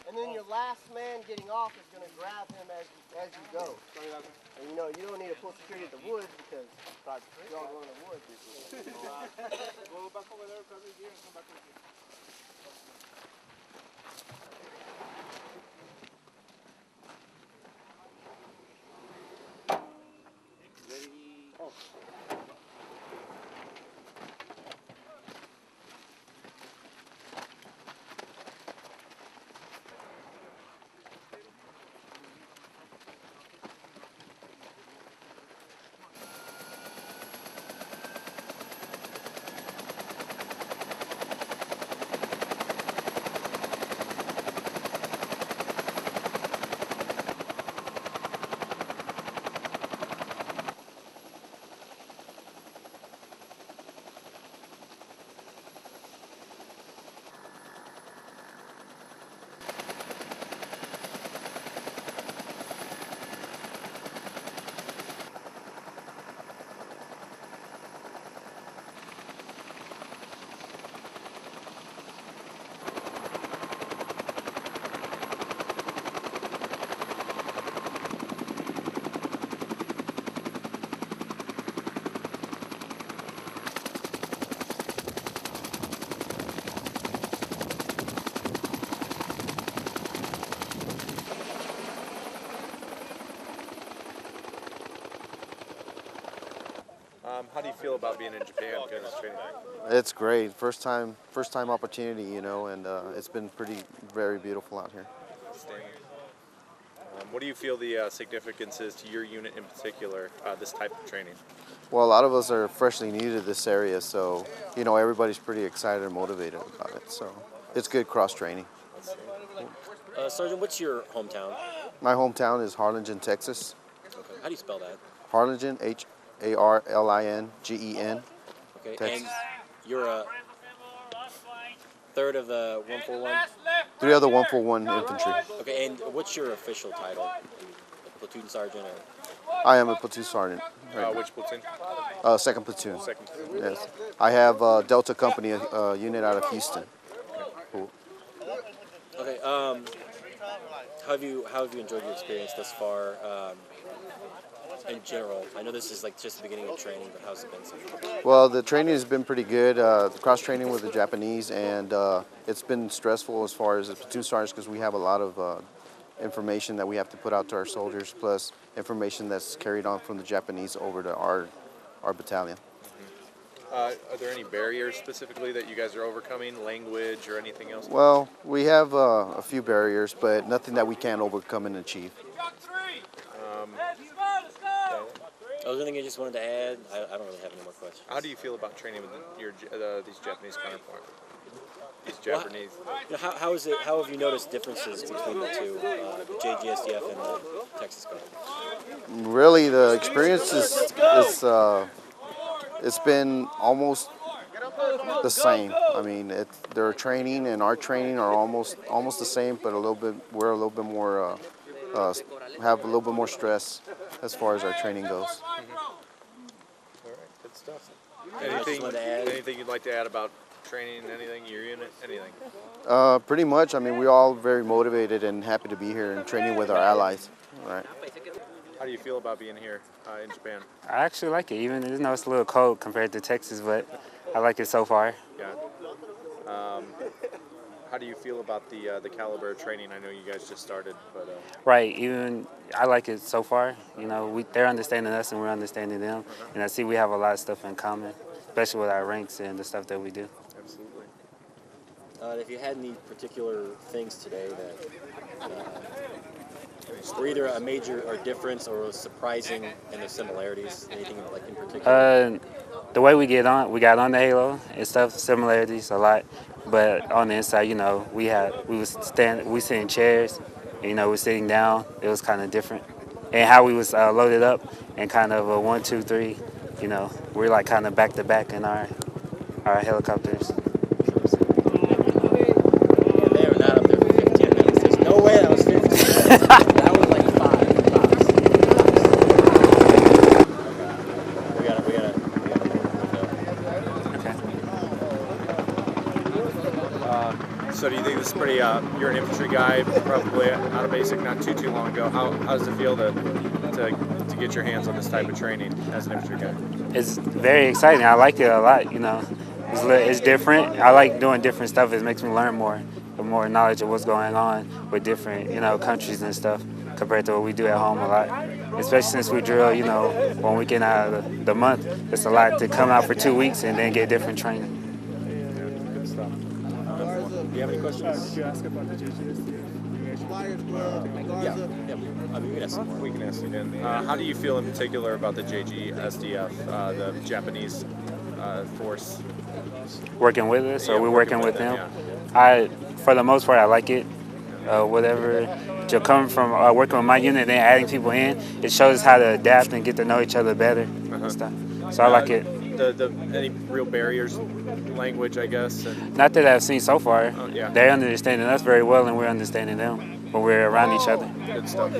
And then your last man getting off is going to grab him as you go. And you know, you don't need to pull security at the woods because you're all going to the woods. Go back over there, grab your gear, and come back over here. How do you feel about being in Japan doing this training? It's great. First time opportunity, you know, and it's been very beautiful out here. What do you feel the significance is to your unit in particular, this type of training? Well, a lot of us are freshly new to this area, so, you know, everybody's pretty excited and motivated about it. So it's good cross-training. Sergeant, what's your hometown? My hometown is Harlingen, Texas. Okay. How do you spell that? Harlingen, Harlingen, Okay, Texas. and you're a third of the 141? 3 other 141 infantry. Okay, and what's your official title? A platoon sergeant or? I am a platoon sergeant. Right. Which platoon? Second platoon. Second platoon. Yes. I have Delta Company unit out of Houston. Cool. Okay, how have you enjoyed your experience thus far? In general, I know this is like just the beginning of training, but how's it been so far? Well, the training has been pretty good. The cross-training with the Japanese, and it's been stressful as far as the platoon sergeants because we have a lot of information that we have to put out to our soldiers, plus information that's carried on from the Japanese over to our battalion. Are there any barriers specifically that you guys are overcoming, language or anything else? Well, we have a few barriers, but nothing that we can't overcome and achieve. Was there anything you just wanted to add? I don't really have any more questions. How do you feel about training with these Japanese counterparts? These Japanese. Well, how have you noticed differences between the two, the JGSDF and the Texas Guard? Really, the experience it's been almost the same. I mean, their training and our training are almost the same, but we're a little bit more have a little bit more stress as far as our training goes. Mm-hmm. All right, good stuff. Anything you'd like to add about training? Anything, your unit, anything? Pretty much. I mean, we're all very motivated and happy to be here and training with our allies. All right. How do you feel about being here in Japan? I actually like it, even though it's a little cold compared to Texas, but I like it so far. Yeah. How do you feel about the caliber of training? I know you guys just started, but Right. Even I like it so far. You know, they're understanding us and we're understanding them, and I see we have a lot of stuff in common, especially with our ranks and the stuff that we do. Absolutely. If you had any particular things today that were either a major or difference or was surprising in the similarities, anything like in particular? The way we got on the Halo and stuff, similarities a lot, but on the inside, you know, we sit in chairs, you know, we're sitting down. It was kind of different, and how we was loaded up and kind of a 1, 2, 3, you know, we're like kind of back to back in our helicopters. They were not up there for 15 minutes. There's no way That was like 5 tops. We got it. So do you think this is pretty, you're an infantry guy, probably out of basic not too long ago. How does it feel to get your hands on this type of training as an infantry guy? It's very exciting. I like it a lot, you know. It's different. I like doing different stuff. It makes me learn more knowledge of what's going on with different, you know, countries and stuff compared to what we do at home a lot. Especially since we drill, you know, 1 weekend out of the month. It's a lot to come out for 2 weeks and then get different training. Good stuff. Do you have any questions? Did you ask about the JGSDF? Yeah. We can ask some more. We can ask you again. How do you feel in particular about the JGSDF, the Japanese force? Working with us, or Yeah, we're working with them? yeah. For the most part, I like it. Whatever, just coming from working with my unit and then adding people in, it shows how to adapt and get to know each other better and stuff. So I like it. Any real barriers, language, I guess? And, Not that I've seen so far. yeah. They're understanding us very well, and we're understanding them when we're around each other. good stuff.